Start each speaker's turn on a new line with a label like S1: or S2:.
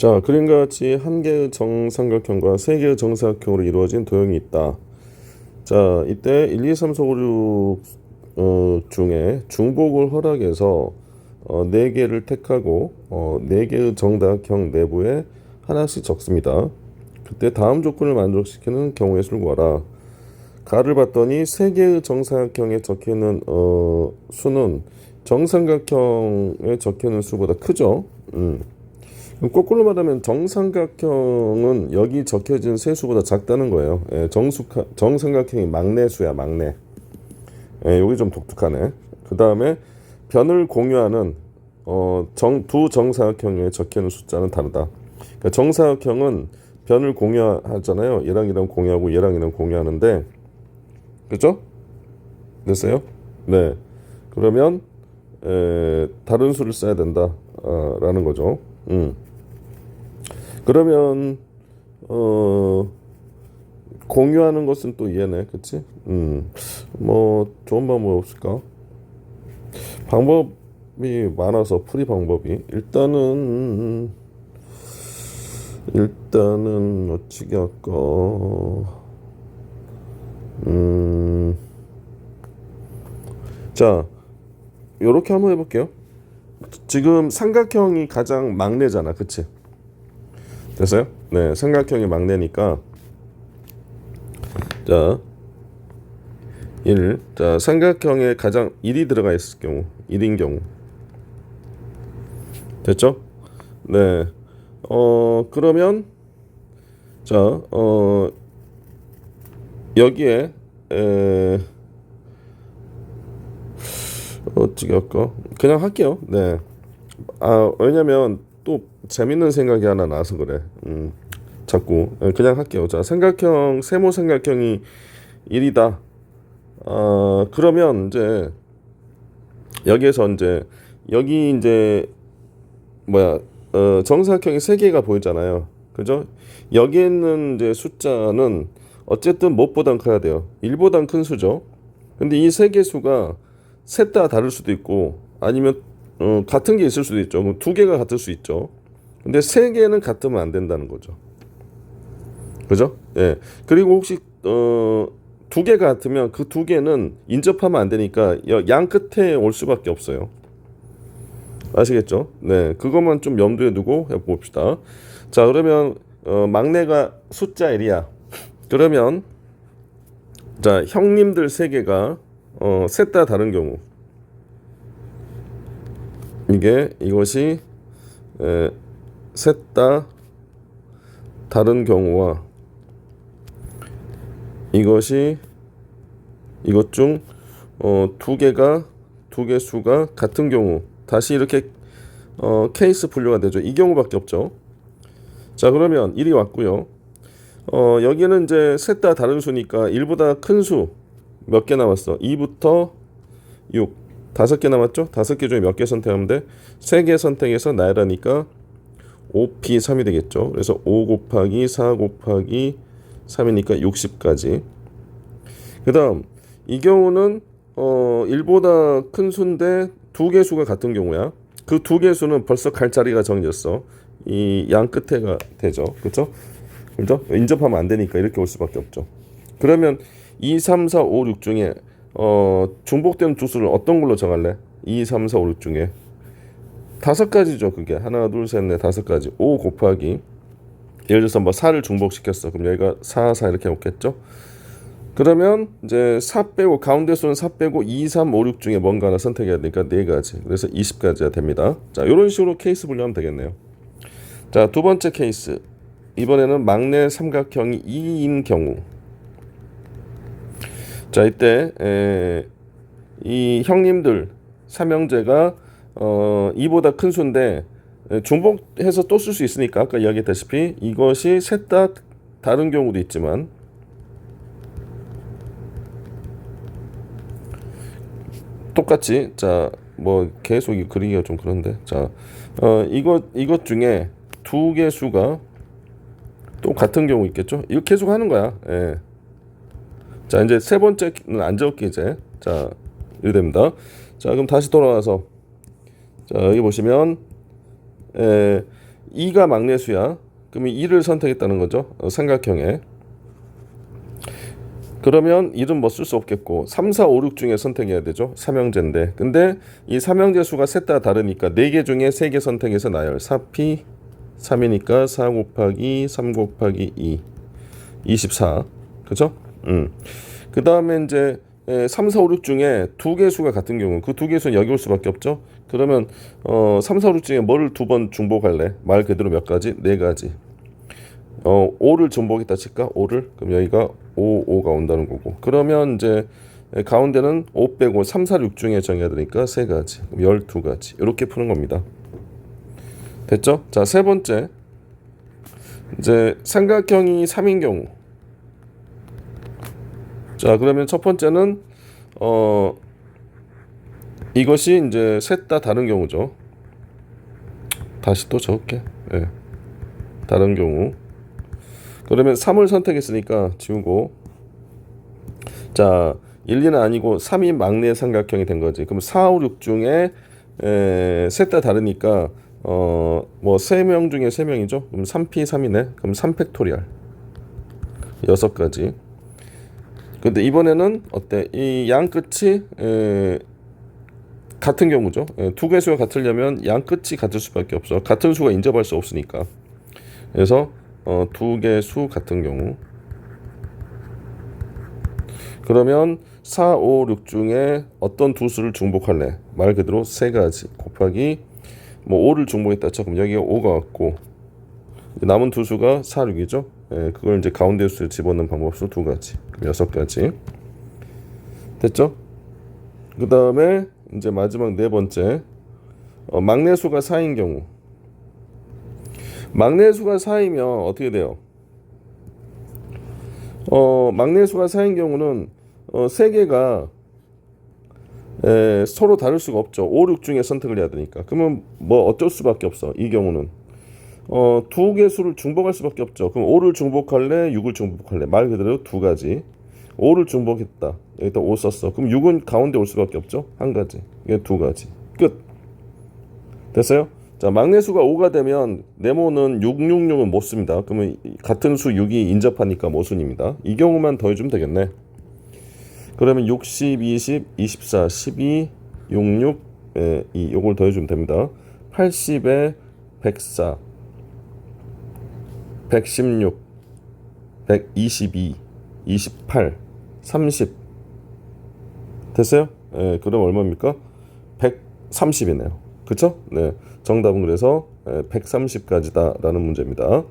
S1: 자, 그림과 같이 한 개의 정삼각형과 세 개의 정사각형으로 이루어진 도형이 있다. 자, 이때 1, 2, 3, 4, 5, 6 중에 중복을 허락해서 네 개를 택하고 네 개의 정다각형 내부에 하나씩 적습니다. 그때 다음 조건을 만족시키는 경우의 수를 구하라. 가를 봤더니 세 개의 정사각형에 적혀있는 수는 정삼각형에 적혀있는 수보다 크죠. 그럼 거꾸로 말하면 정삼각형은 여기 적혀진 세수보다 작다는 거예요. 예, 정삼각형이 막내수야, 막내. 예, 여기 좀 독특하네. 그 다음에 변을 공유하는 두 정사각형에 적혀있는 숫자는 다르다. 그러니까 정사각형은 변을 공유하잖아요. 얘랑 얘랑 공유하고 얘랑 얘랑 공유하는데, 그죠? 됐어요? 네. 그러면 다른 수를 써야 된다. 라는 거죠. 그러면 공유하는 것은 또 이해네, 그치? 뭐 좋은 방법 없을까? 방법이 많아서 풀이 방법이 일단은 어찌게 할까? 자, 요렇게 한번 해볼게요. 지금 삼각형이 가장 막내잖아, 그치? 됐어요? 네, 삼각형이 막내니까 자, 1. 자, 삼각형에 가장 1이 들어가 있을 경우, 1인 경우. 됐죠? 네. 그러면 자, 여기에 어떻게 할까? 그냥 할게요. 네. 왜냐면 또 재밌는 생각이 하나 나서 그래. 자꾸 그냥 할게요. 자, 세모 삼각형이 1이다. 그러면 이제 여기에서 이제 여기 이제 뭐야 정사각형이 세 개가 보이잖아요. 그죠? 여기에 있는 이제 숫자는 어쨌든 무엇보단 커야 돼요. 1보단 큰 수죠. 근데 이 세 개 수가 셋 다 다를 수도 있고 아니면 같은 게 있을 수도 있죠. 그럼 두 개가 같을 수 있죠. 근데 세 개는 같으면 안 된다는 거죠. 그죠? 예. 그리고 혹시 두 개가 같으면 그 두 개는 인접하면 안 되니까 양 끝에 올 수밖에 없어요. 아시겠죠? 네. 그것만 좀 염두에 두고 해봅시다. 자, 그러면 막내가 숫자 1이야. 그러면 자, 형님들 세 개가 셋 다 다른 경우 이것이 셋 다 다른 경우와 이것 중 두 개 수가 같은 경우 다시 이렇게 케이스 분류가 되죠. 이 경우밖에 없죠. 자, 그러면 1이 왔고요. 여기는 이제 셋 다 다른 수니까 1보다 큰 수 몇 개 남았어? 2부터 6 5개 남았죠? 5개 중에 몇 개 선택하면 돼? 3개 선택해서 나열하니까 5p3이 되겠죠. 그래서 5 곱하기 4 곱하기 3이니까 60까지. 그 다음 이 경우는 1보다 큰 수인데 두 개 수가 같은 경우야. 그 두 개 수는 벌써 갈 자리가 정해졌어. 이 양 끝에가 되죠. 그렇죠? 그렇죠? 인접하면 안 되니까 이렇게 올 수밖에 없죠. 그러면 2, 3, 4, 5, 6 중에 중복되는 두 수를 어떤 걸로 정할래? 2, 3, 4, 5, 6 중에 5가지죠. 그게 하나, 둘, 셋, 넷, 5가지. 5 곱하기 예를 들어서 뭐 4를 중복시켰어. 그럼 여기가 4, 4 이렇게 없겠죠? 그러면 이제 4 빼고 가운데 수는 4 빼고 2, 3, 5, 6 중에 뭔가 하나 선택해야 되니까 4가지. 그래서 20가지가 됩니다. 자, 이런 식으로 케이스 분류하면 되겠네요. 자, 두 번째 케이스. 이번에는 막내 삼각형이 2인 경우. 자, 이때 이 형님들 삼형제가 2보다 큰 수인데 중복해서 또 쓸 수 있으니까 아까 이야기했다시피 이것이 셋 다 다른 경우도 있지만 똑같이 자, 뭐 계속 이 그리기가 좀 그런데 자, 이것 중에 두 개 수가 또 같은 경우 있겠죠? 이거 계속 하는 거야. 예. 자, 이제 세 번째는 안 적을게 이제. 자, 이렇게 됩니다. 자, 그럼 다시 돌아와서 자, 여기 보시면 2가 막내수야. 그러면 2를 선택했다는 거죠. 삼각형에. 그러면 1은 뭐 쓸 수 없겠고 3, 4, 5, 6 중에 선택해야 되죠. 삼형제인데. 근데 이 삼형제 수가 셋 다 다르니까 4개 중에 3개 선택해서 나열. 4p 3이니까 4 곱하기 3 곱하기 2 24. 그죠? 그 다음에 이제 3, 4, 5, 6 중에 2개 수가 같은 경우 그 2개 수는 여기 올 수밖에 없죠. 그러면 3, 4, 5, 6 중에 뭐를 2번 중복할래? 말 그대로 몇 가지? 4가지. 5를 중복했다 칠까? 5를? 그럼 여기가 5가 온다는 거고. 그러면 이제 가운데는 5 빼고 3, 4, 6 중에 정해야 되니까 3가지. 12가지. 이렇게 푸는 겁니다. 됐죠? 자, 세 번째. 이제 삼각형이 3인 경우. 자, 그러면 첫 번째는 이것이 이제 셋 다 다른 경우죠. 다시 또 적을게. 네. 다른 경우. 그러면 3을 선택했으니까 지우고. 자, 1, 2는 아니고 3이 막내 삼각형이 된 거지. 그럼 4, 5, 6 중에 셋 다 다르니까 뭐 3명 중에 3명이죠. 그럼 3p 3이네. 그럼 3팩토리얼 6가지. 근데 이번에는 어때? 이 양 끝이 같은 경우죠. 두 개 수가 같으려면 양 끝이 같을 수밖에 없어. 같은 수가 인접할 수 없으니까. 그래서 두 개 수 같은 경우. 그러면 4, 5, 6 중에 어떤 두 수를 중복할래? 말 그대로 3가지 곱하기 뭐 5를 중복했다 쳐. 그럼 여기가 5가 왔고 남은 두 수가 4, 6이죠. 그걸 이제 가운데 수에 집어넣는 방법수 2가지. 그럼 6가지. 됐죠? 그 다음에 이제 마지막 네 번째. 막내수가 4인 경우. 막내수가 4이면 어떻게 돼요? 막내수가 4인 경우는 3개가 서로 다를 수가 없죠. 5, 6 중에 선택을 해야 되니까. 그러면 뭐 어쩔 수밖에 없어. 이 경우는 2개 수를 중복할 수밖에 없죠. 그럼 5를 중복할래? 6을 중복할래? 말 그대로 2가지. 5를 중복했다. 여기다 5 썼어. 그럼 6은 가운데 올 수밖에 없죠. 1가지. 이게 2가지. 끝. 됐어요? 자, 막내수가 5가 되면 네모는 6, 6, 6은 못 씁니다. 그러면 같은 수 6이 인접하니까 모순입니다. 이 경우만 더해주면 되겠네. 그러면 60, 20, 24, 12, 66, 2 요걸 더해주면 됩니다. 80에 104, 116, 122, 28, 30 됐어요? 그럼 얼마입니까? 130이네요. 그쵸? 네, 정답은 그래서 130까지다 라는 문제입니다.